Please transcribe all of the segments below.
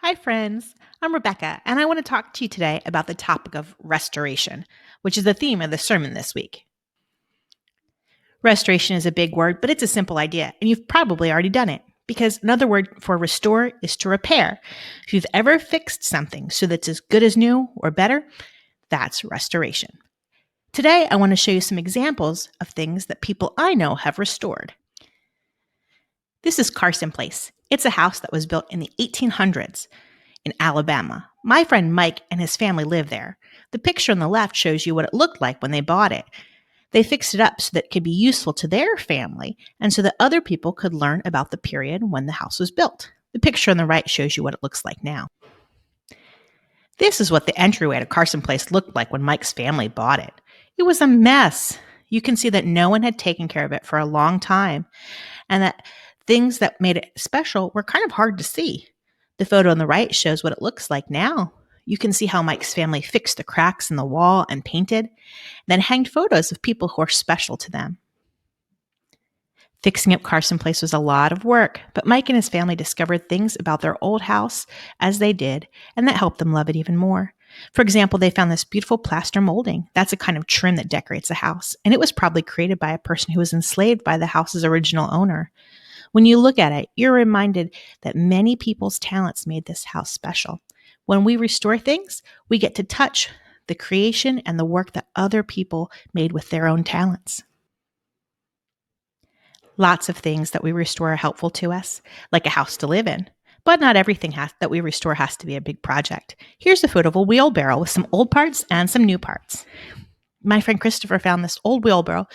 Hi, friends. I'm Rebecca, and I want to talk to you today about the topic of restoration, which is the theme of the sermon this week. Restoration is a big word, but it's a simple idea, and you've probably already done it because another word for restore is to repair. If you've ever fixed something so that it's as good as new or better, that's restoration. Today, I want to show you some examples of things that people I know have restored. This is Carson Place. It's a house that was built in the 1800s. In Alabama. My friend Mike and his family live there. The picture on the left shows you what it looked like when they bought it. They fixed it up so that it could be useful to their family and so that other people could learn about the period when the house was built. The picture on the right shows you what it looks like now. This is what the entryway to Carson Place looked like when Mike's family bought it. It was a mess. You can see that no one had taken care of it for a long time and that things that made it special were kind of hard to see. The photo on the right shows what it looks like now. You can see how Mike's family fixed the cracks in the wall and painted, then hanged photos of people who are special to them. Fixing up Carson Place was a lot of work, but Mike and his family discovered things about their old house as they did, and that helped them love it even more. For example, they found this beautiful plaster molding. That's a kind of trim that decorates a house, and it was probably created by a person who was enslaved by the house's original owner. When you look at it, you're reminded that many people's talents made this house special. When we restore things, we get to touch the creation and the work that other people made with their own talents. Lots of things that we restore are helpful to us, like a house to live in. But not everything that we restore has to be a big project. Here's a photo of a wheelbarrow with some old parts and some new parts. My friend Christopher found this old wheelbarrow,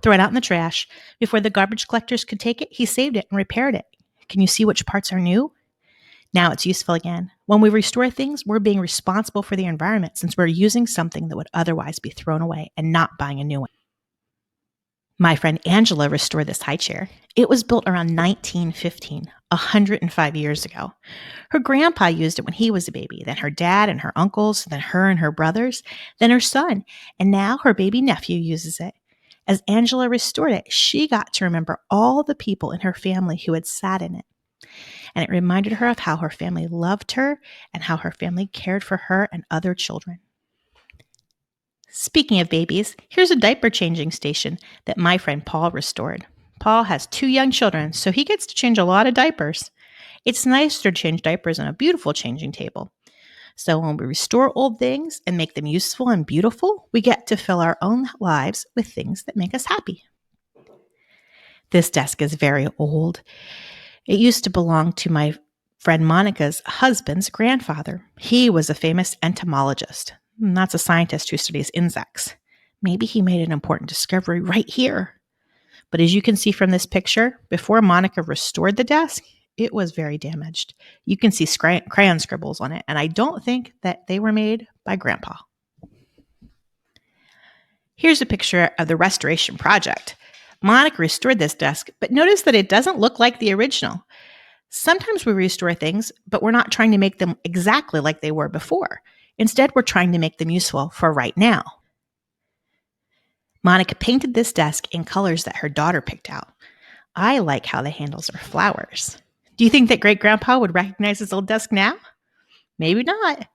threw it out in the trash. Before the garbage collectors could take it, he saved it and repaired it. Can you see which parts are new? Now it's useful again. When we restore things, we're being responsible for the environment since we're using something that would otherwise be thrown away and not buying a new one. My friend Angela restored this high chair. It was built around 1915, 105 years ago. Her grandpa used it when he was a baby, then her dad and her uncles, then her and her brothers, then her son, and now her baby nephew uses it. As Angela restored it, she got to remember all the people in her family who had sat in it. And it reminded her of how her family loved her and how her family cared for her and other children. Speaking of babies, here's a diaper changing station that my friend Paul restored. Paul has 2 young children, so he gets to change a lot of diapers. It's nicer to change diapers on a beautiful changing table. So when we restore old things and make them useful and beautiful, we get to fill our own lives with things that make us happy. This desk is very old. It used to belong to my friend Monica's husband's grandfather. He was a famous entomologist. That's a scientist who studies insects. Maybe he made an important discovery right here. But as you can see from this picture, before Monica restored the desk, it was very damaged. You can see crayon scribbles on it, and I don't think that they were made by Grandpa. Here's a picture of the restoration project. Monica restored this desk, but notice that it doesn't look like the original. Sometimes we restore things, but we're not trying to make them exactly like they were before. Instead, we're trying to make them useful for right now. Monica painted this desk in colors that her daughter picked out. I like how the handles are flowers. Do you think that great-grandpa would recognize his old desk now? Maybe not.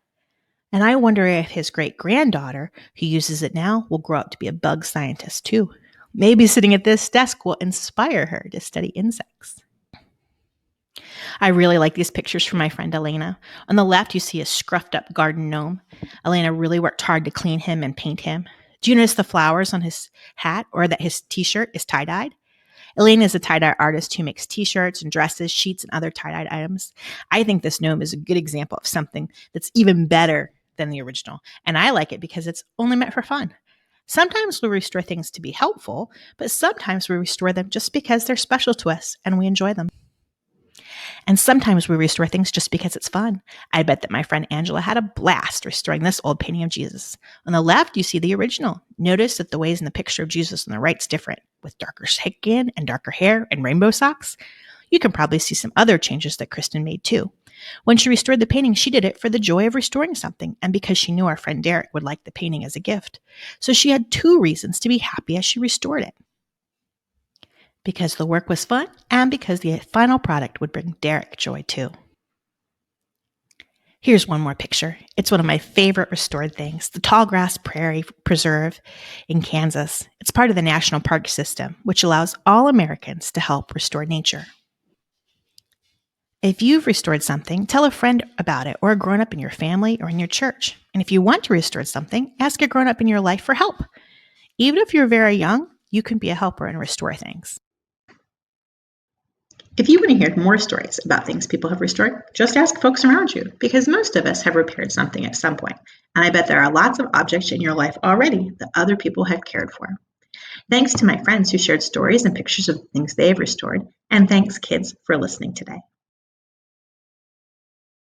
And I wonder if his great-granddaughter, who uses it now, will grow up to be a bug scientist too. Maybe sitting at this desk will inspire her to study insects. I really like these pictures from my friend Elena. On the left, you see a scruffed up garden gnome. Elena really worked hard to clean him and paint him. Do you notice the flowers on his hat or that his t-shirt is tie-dyed? Elena is a tie-dye artist who makes t-shirts and dresses, sheets, and other tie-dyed items. I think this gnome is a good example of something that's even better than the original. And I like it because it's only meant for fun. Sometimes we restore things to be helpful, but sometimes we restore them just because they're special to us and we enjoy them. And sometimes we restore things just because it's fun. I bet that my friend Angela had a blast restoring this old painting of Jesus. On the left, you see the original. Notice that the ways in the picture of Jesus on the right is different, with darker skin and darker hair and rainbow socks. You can probably see some other changes that Kristen made too. When she restored the painting, she did it for the joy of restoring something and because she knew our friend Derek would like the painting as a gift. So she had 2 reasons to be happy as she restored it. Because the work was fun and because the final product would bring Derek joy too. Here's one more picture. It's one of my favorite restored things, the Tallgrass Prairie Preserve in Kansas. It's part of the National Park System, which allows all Americans to help restore nature. If you've restored something, tell a friend about it or a grown up in your family or in your church. And if you want to restore something, ask a grown up in your life for help. Even if you're very young, you can be a helper and restore things. If you want to hear more stories about things people have restored, just ask folks around you, because most of us have repaired something at some point. And I bet there are lots of objects in your life already that other people have cared for. Thanks to my friends who shared stories and pictures of things they have restored, and thanks, kids, for listening today.